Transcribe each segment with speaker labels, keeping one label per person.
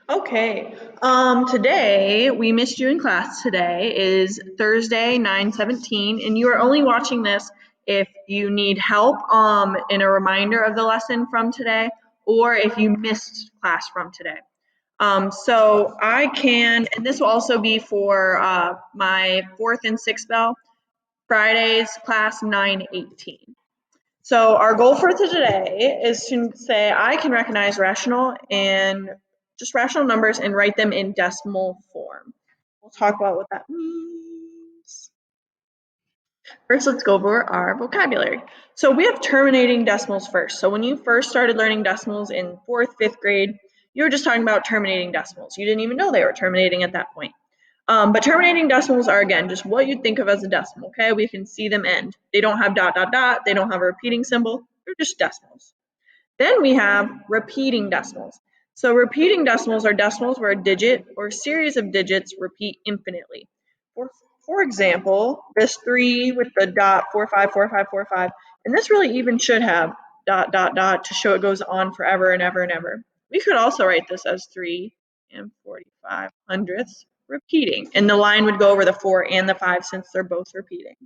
Speaker 1: Okay. Today we missed you in class. Today is Thursday, 9/17, and you are only watching this if you need help in a reminder of the lesson from today, or if you missed class from today. So I can, and this will also be for my fourth and sixth bell, Friday's class 9/18. So our goal for today is to say I can recognize rational numbers and write them in decimal form. We'll talk about what that means. First, let's go over our vocabulary. So we have terminating decimals first. So when you first started learning decimals in fourth, fifth grade, you were just talking about terminating decimals. You didn't even know they were terminating at that point. But terminating decimals are, again, just what you'd think of as a decimal, okay? We can see them end. They don't have dot, dot, dot. They don't have a repeating symbol. They're just decimals. Then we have repeating decimals. So repeating decimals are decimals where a digit or series of digits repeat infinitely. For example, this 3 with the dot 454545, and this really even should have dot, dot, dot to show it goes on forever and ever and ever. We could also write this as 3 and 45 hundredths repeating, and the line would go over the 4 and the 5 since they're both repeating.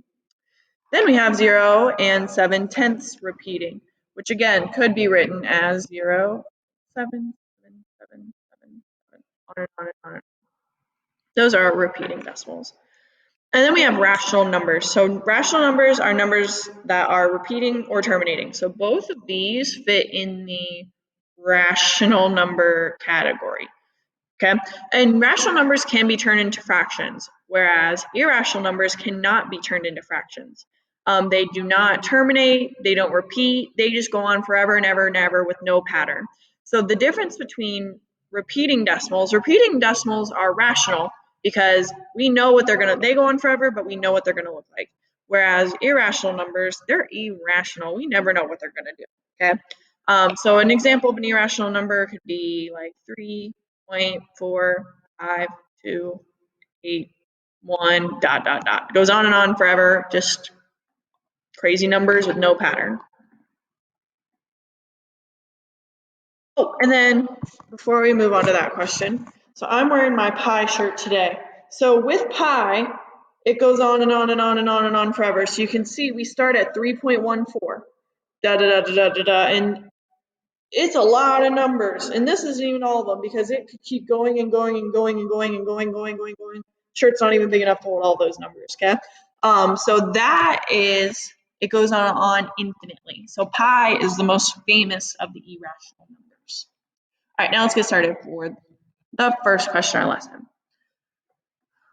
Speaker 1: Then we have 0 and 7/10ths repeating, which again could be written as 0, 7, 7, 7, 7, 7, on and on and on. Those are repeating decimals. And then we have rational numbers. So rational numbers are numbers that are repeating or terminating. So both of these fit in the rational number category. Okay, and rational numbers can be turned into fractions, whereas irrational numbers cannot be turned into fractions. They do not terminate, they don't repeat, they just go on forever and ever and ever with no pattern. So the difference between repeating decimals are rational because we know what they go on forever, but we know what they're gonna look like. Whereas irrational numbers, they're irrational. We never know what they're gonna do, okay? So an example of an irrational number could be like 3.4528 dot dot dot. It goes on and on forever, just crazy numbers with no pattern. Oh, and then before we move on to that question, so I'm wearing my pi shirt today. So with pi, it goes on and on and on and on and on forever. So you can see we start at 3.14, da da da da da da, and it's a lot of numbers, and this isn't even all of them because it could keep going and going and going and going and going. Shirt's not even big enough to hold all those numbers, okay? So that is, it goes on infinitely. So pi is the most famous of the irrational numbers. All right, now let's get started for the first question of our lesson.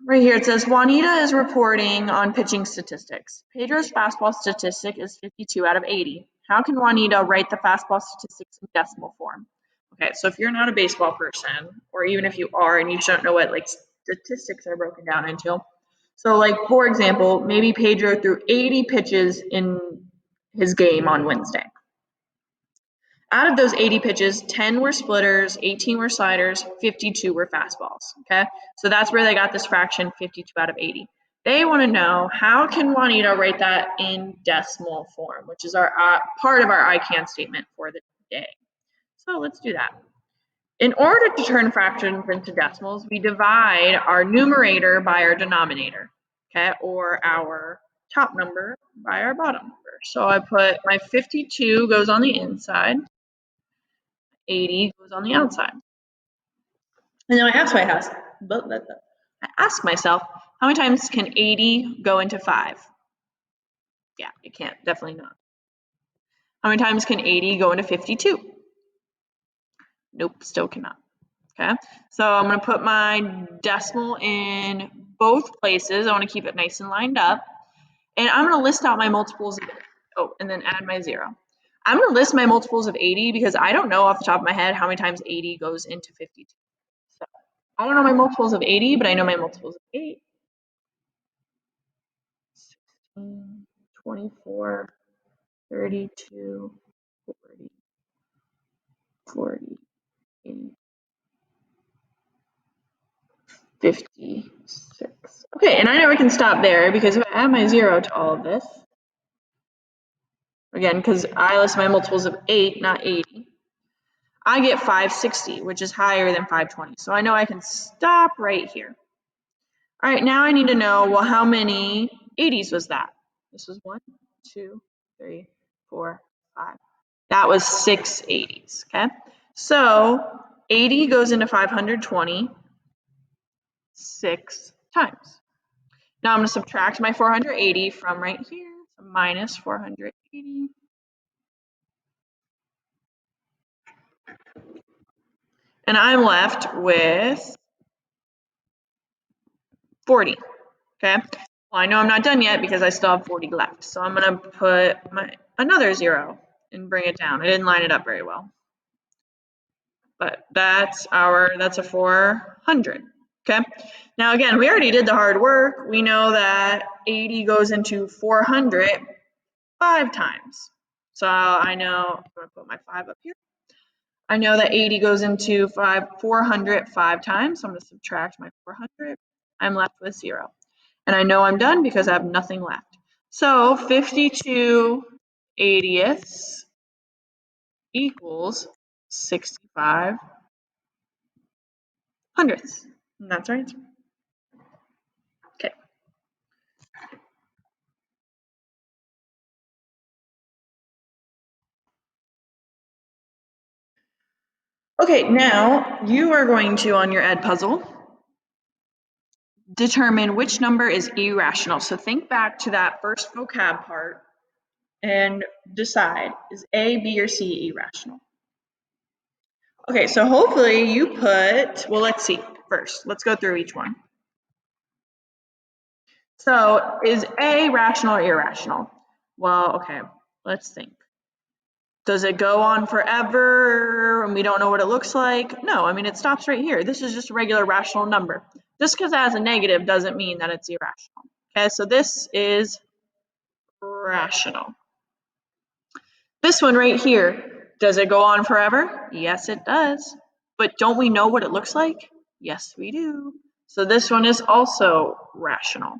Speaker 1: Right here it says, Juanita is reporting on pitching statistics. Pedro's fastball statistic is 52 out of 80. How can Juanita write the fastball statistics in decimal form? Okay, so if you're not a baseball person, or even if you are and you just don't know what like statistics are broken down into. So like, for example, maybe Pedro threw 80 pitches in his game on Wednesday. Out of those 80 pitches, 10 were splitters, 18 were sliders, 52 were fastballs, okay? So that's where they got this fraction 52 out of 80. They want to know, how can Juanita write that in decimal form, which is our part of our I can statement for the day. So let's do that. In order to turn fractions into decimals, we divide our numerator by our denominator, okay? Or our top number by our bottom number. So I put my 52 goes on the inside, 80 goes on the outside. And then I ask myself, how many times can 80 go into 5? Yeah, it can't, definitely not. How many times can 80 go into 52? Nope, still cannot. Okay, so I'm going to put my decimal in both places. I want to keep it nice and lined up. And I'm going to list out my multiples of, and then add my 0. I'm going to list my multiples of 80 because I don't know off the top of my head how many times 80 goes into 52. So I don't know my multiples of 80, but I know my multiples of 8, 16, 24, 32, 40, 48, 56. Okay, and I know I can stop there because if I add my 0 to all of this, again, because I list my multiples of 8, not 80, I get 560, which is higher than 520. So I know I can stop right here. All right, now I need to know, well, how many 80s was that? This was 1, 2, 3, 4, 5. That was 6 80s, okay? So 80 goes into 520 6 times. Now I'm going to subtract my 480 from right here, so minus 480. And I'm left with 40, okay? Well, I know I'm not done yet because I still have 40 left. So I'm going to put another 0 and bring it down. I didn't line it up very well. But that's a 400, okay? Now again, we already did the hard work. We know that 80 goes into 400 5 times. So I know, I'm going to put my 5 up here. I know that 80 goes into 400 5 times, so I'm going to subtract my 400. I'm left with 0. And I know I'm done because I have nothing left. So 52 80ths equals 65 hundredths. And that's our answer. Okay. Okay, now you are going to, on your Edpuzzle, determine which number is irrational. So think back to that first vocab part and decide, is A, B, or C irrational? Okay, so hopefully you put, well, let's see first. Let's go through each one. So is A rational or irrational? Well, okay, let's think. Does it go on forever and we don't know what it looks like? No, I mean, it stops right here. This is just a regular rational number. Just because it has a negative doesn't mean that it's irrational. Okay, so this is rational. This one right here, does it go on forever? Yes, it does. But don't we know what it looks like? Yes, we do. So this one is also rational.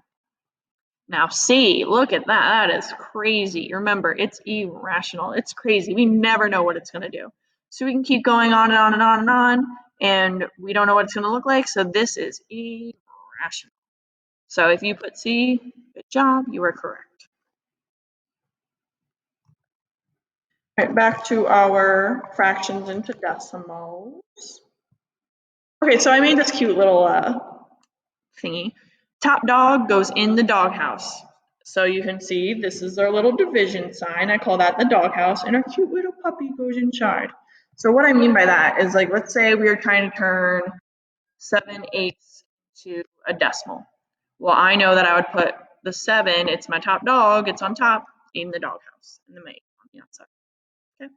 Speaker 1: Now C, look at that. That is crazy. Remember, it's irrational. It's crazy. We never know what it's going to do. So we can keep going on and on and on and on, and we don't know what it's going to look like. So this is irrational. So if you put C, good job. You are correct. All right, back to our fractions into decimals. Okay, so I made this cute little thingy. Top dog goes in the doghouse. So you can see this is our little division sign. I call that the doghouse, and our cute little puppy goes inside. So what I mean by that is, like, let's say we are trying to turn 7/8 to a decimal. Well, I know that I would put the 7, it's my top dog, it's on top, in the doghouse, and the 8 on the outside. Okay.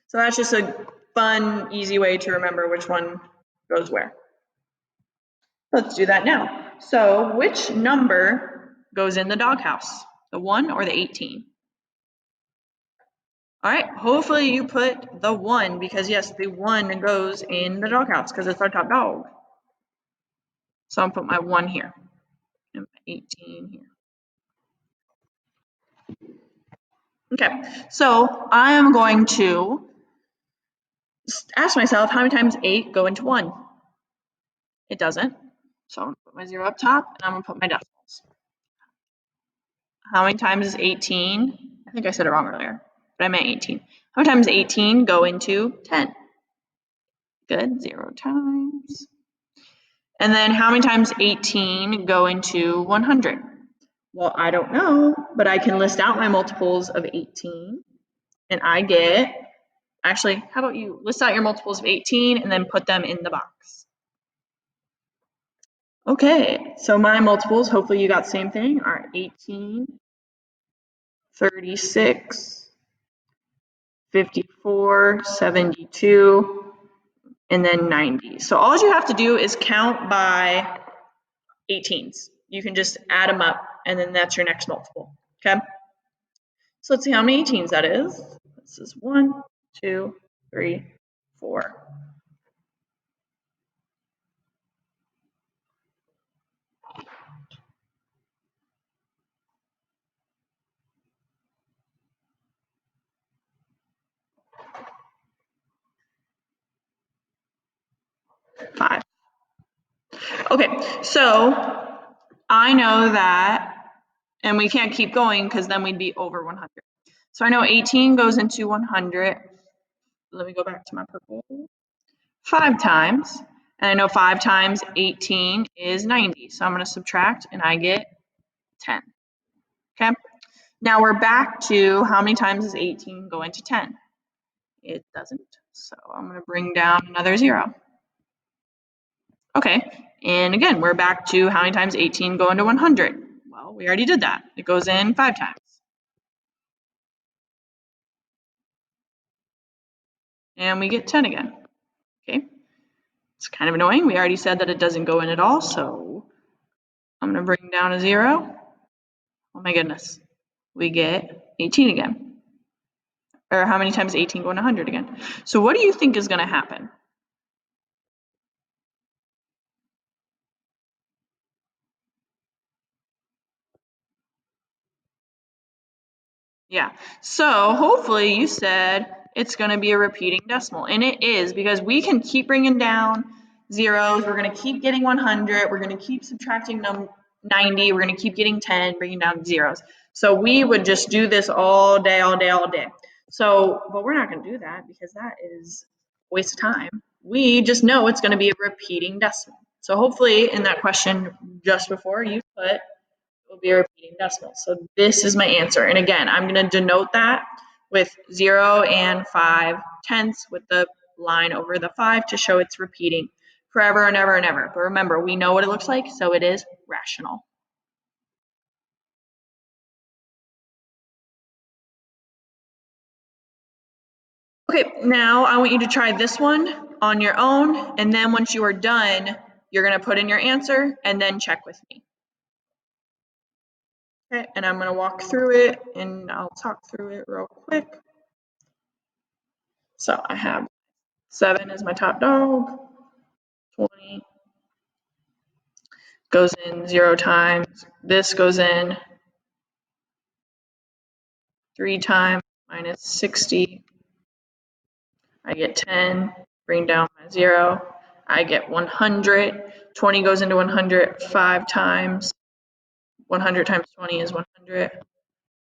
Speaker 1: So that's just a fun, easy way to remember which one goes where. Let's do that now. So which number goes in the doghouse? The 1 or the 18? All right, hopefully you put the 1 because yes, the 1 goes in the doghouse because it's our top dog. So I'll put my 1 here and my 18 here. Okay, so I am going to ask myself, how many times 8 go into 1? It doesn't. So I'm going to put my 0 up top and I'm going to put my decimals. How many times is 18? I think I said it wrong earlier, but I meant 18. How many times 18 go into 10? Good, 0 times. And then how many times 18 go into 100? Well, I don't know, but I can list out my multiples of 18, and I get, actually, how about you list out your multiples of 18 and then put them in the box. Okay, so my multiples, hopefully you got the same thing, are 18, 36, 54, 72, and then 90. So all you have to do is count by 18s. You can just add them up, and then that's your next multiple, okay? So let's see how many 18s that is. This is 1, 2, 3, 4. 5. Okay, so I know that, and we can't keep going because then we'd be over 100. So I know 18 goes into 100. Let me go back to my purple. 5 times, and I know 5 times 18 is 90. So I'm going to subtract, and I get 10. Okay. Now we're back to how many times does 18 go into 10? It doesn't. So I'm going to bring down another 0. Okay. And again, we're back to how many times 18 go into 100? Well, we already did that. It goes in 5 times. And we get 10 again. Okay. It's kind of annoying. We already said that it doesn't go in at all. So I'm going to bring down a 0. Oh my goodness. We get 18 again. Or how many times 18 go into 100 again? So what do you think is going to happen? Yeah. So hopefully you said it's going to be a repeating decimal. And it is, because we can keep bringing down zeros. We're going to keep getting 100. We're going to keep subtracting 90. We're going to keep getting 10, bringing down zeros. So we would just do this all day, all day, all day. So, but we're not going to do that because that is a waste of time. We just know it's going to be a repeating decimal. So hopefully in that question just before you put will be a repeating decimal. So this is my answer. And again, I'm going to denote that with 0 and 5/10 with the line over the 5 to show it's repeating forever and ever and ever. But remember, we know what it looks like, so it is rational. Okay, now I want you to try this one on your own, and then once you are done, you're going to put in your answer and then check with me. Okay, and I'm going to walk through it and I'll talk through it real quick. So I have 7 as my top dog, 20 goes in 0 times. This goes in 3 times, minus 60. I get 10, bring down my 0. I get 100. 20 goes into 100 5 times. 100 times 20 is 100.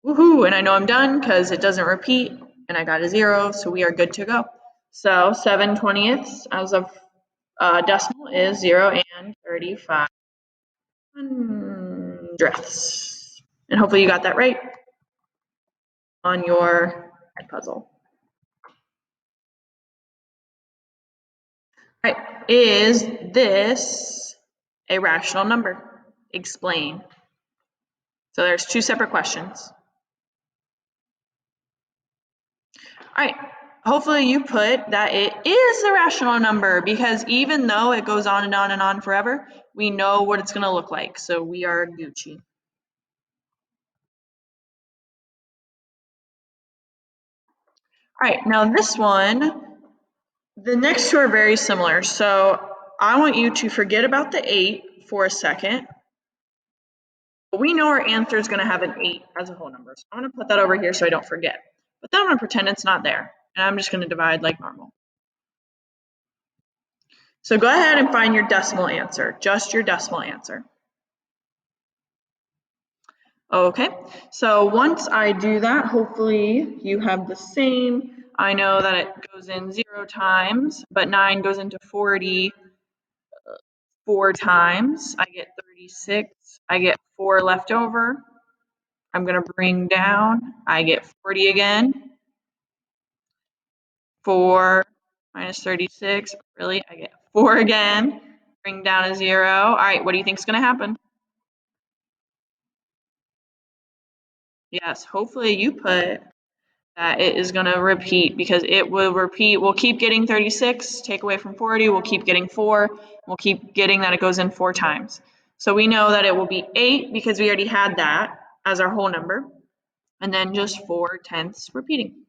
Speaker 1: Woohoo! And I know I'm done because it doesn't repeat, and I got a 0, so we are good to go. So 7/20ths as of decimal is 0 and 35 hundredths. And hopefully you got that right on your puzzle. All right, is this a rational number? Explain. So there's 2 separate questions. All right, hopefully you put that it is a rational number, because even though it goes on and on and on forever, we know what it's going to look like. So we are Gucci. All right, now this one, the next 2 are very similar. So I want you to forget about the 8 for a second. We know our answer is going to have an 8 as a whole number. So I'm going to put that over here so I don't forget. But then I'm going to pretend it's not there. And I'm just going to divide like normal. So go ahead and find your decimal answer, just your decimal answer. Okay, so once I do that, hopefully you have the same. I know that it goes in 0 times, but 9 goes into 40 4 times. I get 36. I get 4 left over. I'm going to bring down. I get 40 again. 4 minus 36. Really? I get 4 again. Bring down a 0. All right, what do you think is going to happen? Yes, hopefully you put that it is going to repeat, because it will repeat. We'll keep getting 36, take away from 40, we'll keep getting 4, we'll keep getting that it goes in 4 times. So we know that it will be 8 because we already had that as our whole number, and then just 4/10ths repeating.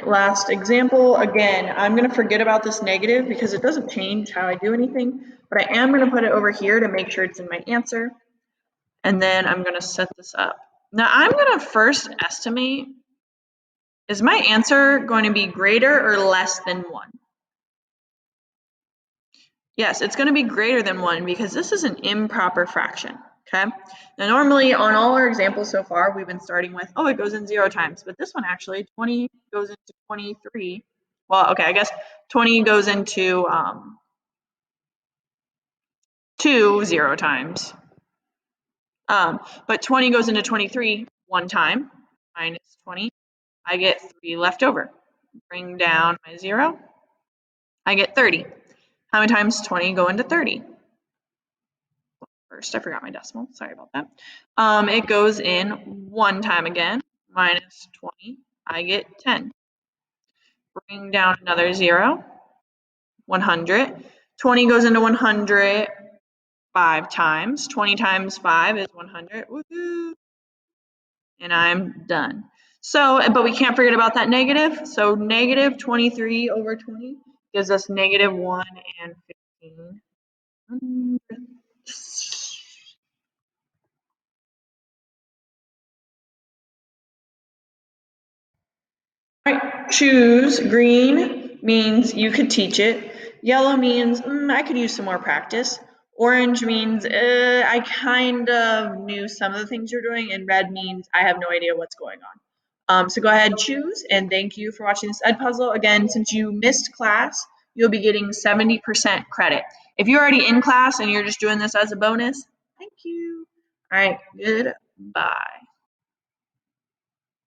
Speaker 1: Last example, again, I'm going to forget about this negative because it doesn't change how I do anything, but I am going to put it over here to make sure it's in my answer. And then I'm going to set this up. Now I'm going to first estimate Is my answer going to be greater or less than 1? Yes, it's going to be greater than 1 because this is an improper fraction, okay? Now, normally on all our examples so far, we've been starting with, oh, it goes in 0 times, but this one actually, 20 goes into 23. Well, okay, I guess 20 goes into 2 0 times. But 20 goes into 23 1 time, minus 20. I get 3 left over. Bring down my 0. I get 30. How many times 20 go into 30? First, I forgot my decimal. Sorry about that. It goes in 1 time again, minus 20. I get 10. Bring down another 0. 100. 20 goes into 100 5 times. 20 times 5 is 100. Woohoo! And I'm done. So, but we can't forget about that negative. So negative 23 over 20 gives us negative 1 and 15. All right, choose. Green means you could teach it. Yellow means I could use some more practice. Orange means I kind of knew some of the things you're doing. And red means I have no idea what's going on. So go ahead, choose, and thank you for watching this Edpuzzle. Again, since you missed class, you'll be getting 70% credit. If you're already in class and you're just doing this as a bonus, thank you. All right, goodbye.